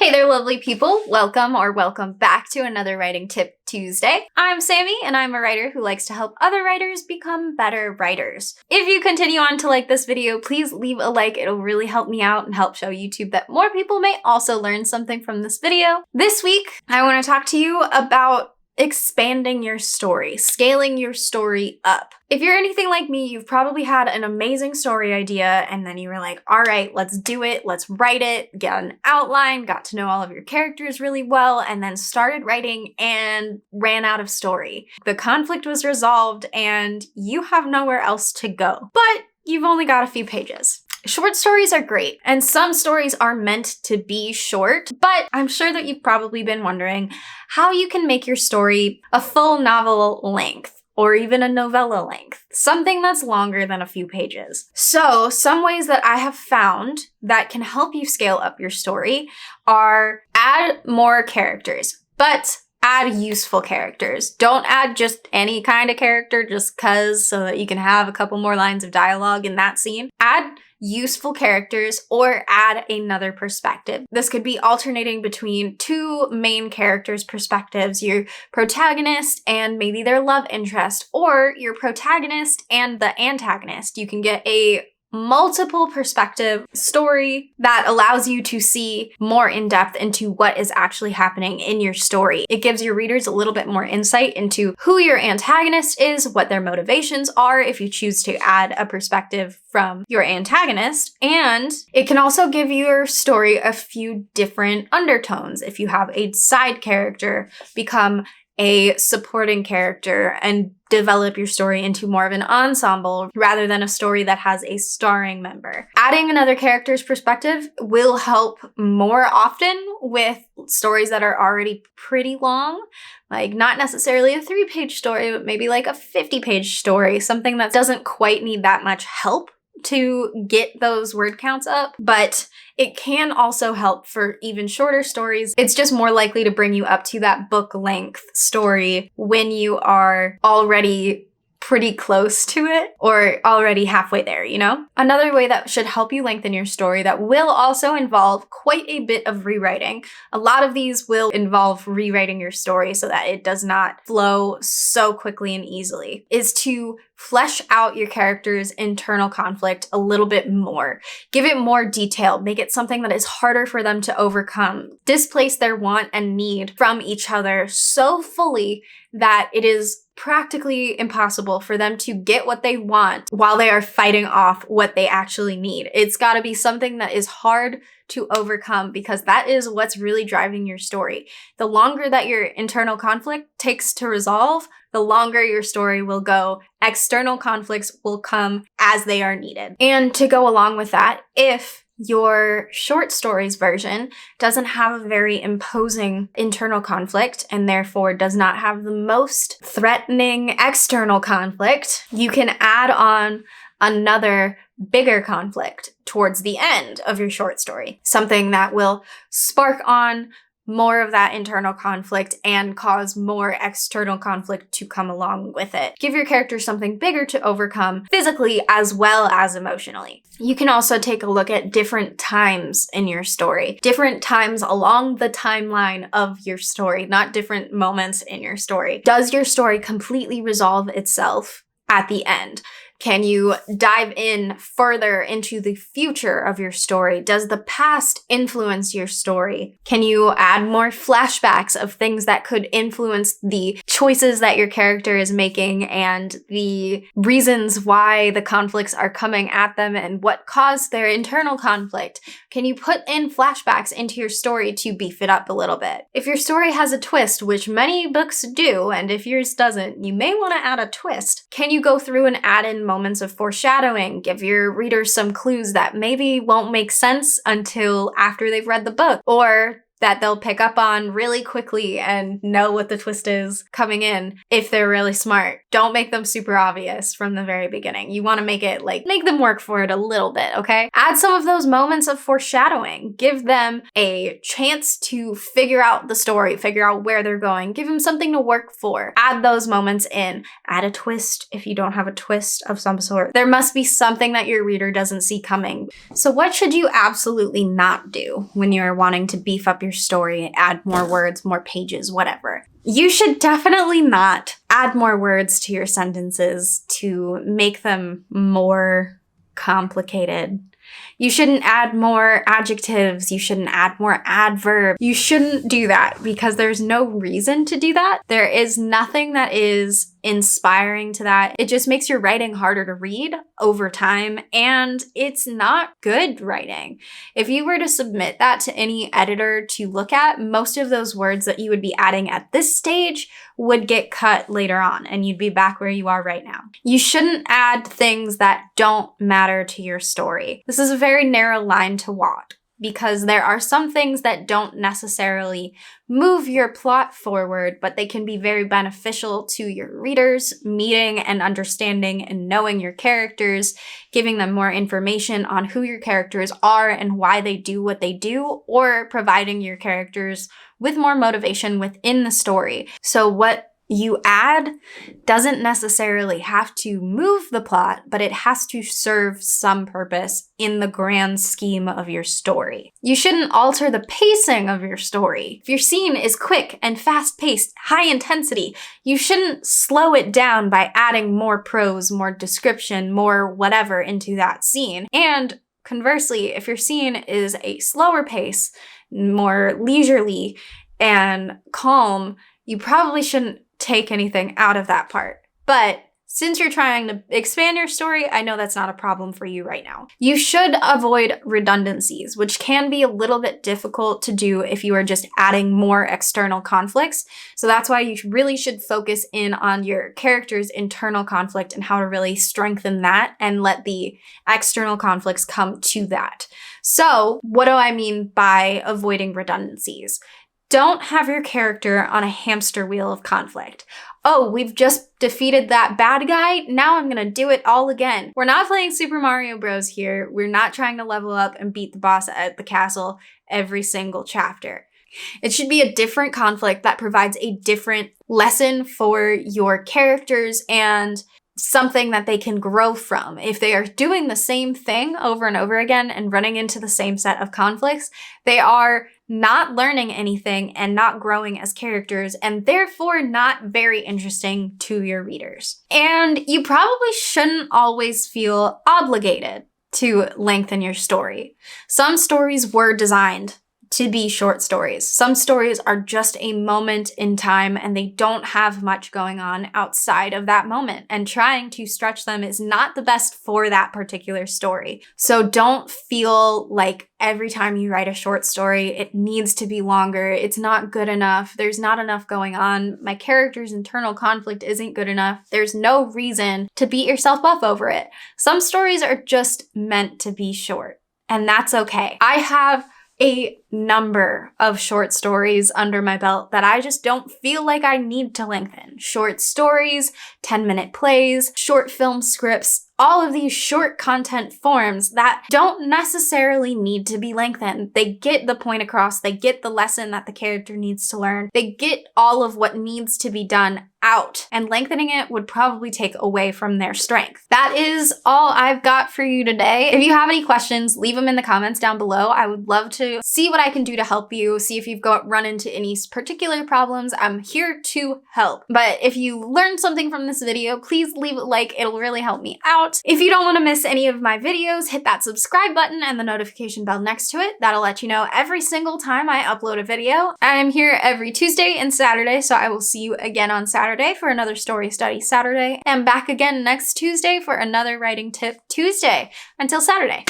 Hey there, lovely people. Welcome or welcome back to another Writing Tip Tuesday. I'm Sammy, and I'm a writer who likes to help other writers become better writers. If you continue on to like this video, please leave a like. It'll really help me out and help show YouTube that more people may also learn something from this video. This week, I want to talk to you about expanding your story, scaling your story up. If you're anything like me, you've probably had an amazing story idea and then you were like, all right, let's do it, let's write it, get an outline, got to know all of your characters really well, and then started writing and ran out of story. The conflict was resolved and you have nowhere else to go, but you've only got a few pages. Short stories are great, and some stories are meant to be short, but I'm sure that you've probably been wondering how you can make your story a full novel length, or even a novella length, something that's longer than a few pages. So some ways that I have found that can help you scale up your story are add more characters, but add useful characters. Don't add just any kind of character just cause so that you can have a couple more lines of dialogue in that scene. Add useful characters or add another perspective. This could be alternating between two main characters' perspectives, your protagonist and maybe their love interest, or your protagonist and the antagonist. You can get a multiple perspective story that allows you to see more in depth into what is actually happening in your story. It gives your readers a little bit more insight into who your antagonist is, what their motivations are if you choose to add a perspective from your antagonist, and it can also give your story a few different undertones. If you have a side character become a supporting character and develop your story into more of an ensemble rather than a story that has a starring member. Adding another character's perspective will help more often with stories that are already pretty long, like not necessarily a 3-page story, but maybe like a 50-page story, something that doesn't quite need that much help to get those word counts up, but it can also help for even shorter stories. It's just more likely to bring you up to that book length story when you are already pretty close to it or already halfway there, you know? Another way that should help you lengthen your story that will also involve quite a bit of rewriting. A lot of these will involve rewriting your story so that it does not flow so quickly and easily, is to flesh out your character's internal conflict a little bit more. Give it more detail. Make it something that is harder for them to overcome. Displace their want and need from each other so fully that it is practically impossible for them to get what they want while they are fighting off what they actually need. It's got to be something that is hard to overcome because that is what's really driving your story. The longer that your internal conflict takes to resolve, the longer your story will go. External conflicts will come as they are needed. And to go along with that, if your short stories version doesn't have a very imposing internal conflict and therefore does not have the most threatening external conflict, you can add on another bigger conflict towards the end of your short story. Something that will spark on more of that internal conflict and cause more external conflict to come along with it. Give your character something bigger to overcome physically as well as emotionally. You can also take a look at different times in your story, different times along the timeline of your story, not different moments in your story. Does your story completely resolve itself at the end? Can you dive in further into the future of your story? Does the past influence your story? Can you add more flashbacks of things that could influence the choices that your character is making and the reasons why the conflicts are coming at them and what caused their internal conflict? Can you put in flashbacks into your story to beef it up a little bit? If your story has a twist, which many books do, and if yours doesn't, you may want to add a twist. Can you go through and add in moments of foreshadowing, give your readers some clues that maybe won't make sense until after they've read the book, or that they'll pick up on really quickly and know what the twist is coming in if they're really smart. Don't make them super obvious from the very beginning. You want to make it make them work for it a little bit, okay? Add some of those moments of foreshadowing. Give them a chance to figure out the story, figure out where they're going. Give them something to work for. Add those moments in. Add a twist if you don't have a twist of some sort. There must be something that your reader doesn't see coming. So what should you absolutely not do when you're wanting to beef up your your story, add more words, more pages, whatever. You should definitely not add more words to your sentences to make them more complicated. You shouldn't add more adjectives. You shouldn't add more adverbs. You shouldn't do that because there's no reason to do that. There is nothing that is inspiring to that. It just makes your writing harder to read over time, and it's not good writing. If you were to submit that to any editor to look at, most of those words that you would be adding at this stage would get cut later on, and you'd be back where you are right now. You shouldn't add things that don't matter to your story. This is a very narrow line to walk, because there are some things that don't necessarily move your plot forward, but they can be very beneficial to your readers, meeting and understanding and knowing your characters, giving them more information on who your characters are and why they do what they do, or providing your characters with more motivation within the story. So what you add doesn't necessarily have to move the plot, but it has to serve some purpose in the grand scheme of your story. You shouldn't alter the pacing of your story. If your scene is quick and fast-paced, high intensity, you shouldn't slow it down by adding more prose, more description, more whatever into that scene. And conversely, if your scene is a slower pace, more leisurely and calm, you probably shouldn't take anything out of that part. But since you're trying to expand your story, I know that's not a problem for you right now. You should avoid redundancies, which can be a little bit difficult to do if you are just adding more external conflicts. So that's why you really should focus in on your character's internal conflict and how to really strengthen that and let the external conflicts come to that. So what do I mean by avoiding redundancies? Don't have your character on a hamster wheel of conflict. Oh, we've just defeated that bad guy, now I'm gonna do it all again. We're not playing Super Mario Bros. Here. We're not trying to level up and beat the boss at the castle every single chapter. It should be a different conflict that provides a different lesson for your characters and something that they can grow from. If they are doing the same thing over and over again and running into the same set of conflicts, they are not learning anything and not growing as characters, and therefore not very interesting to your readers. And you probably shouldn't always feel obligated to lengthen your story. Some stories were designed to be short stories. Some stories are just a moment in time and they don't have much going on outside of that moment, and trying to stretch them is not the best for that particular story. So don't feel like every time you write a short story, it needs to be longer. It's not good enough. There's not enough going on. My character's internal conflict isn't good enough. There's no reason to beat yourself up over it. Some stories are just meant to be short, and that's okay. I have a number of short stories under my belt that I just don't feel like I need to lengthen. Short stories, 10-minute plays, short film scripts, all of these short content forms that don't necessarily need to be lengthened. They get the point across, they get the lesson that the character needs to learn, they get all of what needs to be done out, and lengthening it would probably take away from their strength. That is all I've got for you today. If you have any questions, leave them in the comments down below. I would love to see what I can do to help you, see if you've run into any particular problems. I'm here to help. But if you learned something from this video, please leave a like. It'll really help me out. If you don't want to miss any of my videos, hit that subscribe button and the notification bell next to it. That'll let you know every single time I upload a video. I'm here every Tuesday and Saturday, so I will see you again on Saturday for another Story Study Saturday, and back again next Tuesday for another Writing Tip Tuesday. Until Saturday.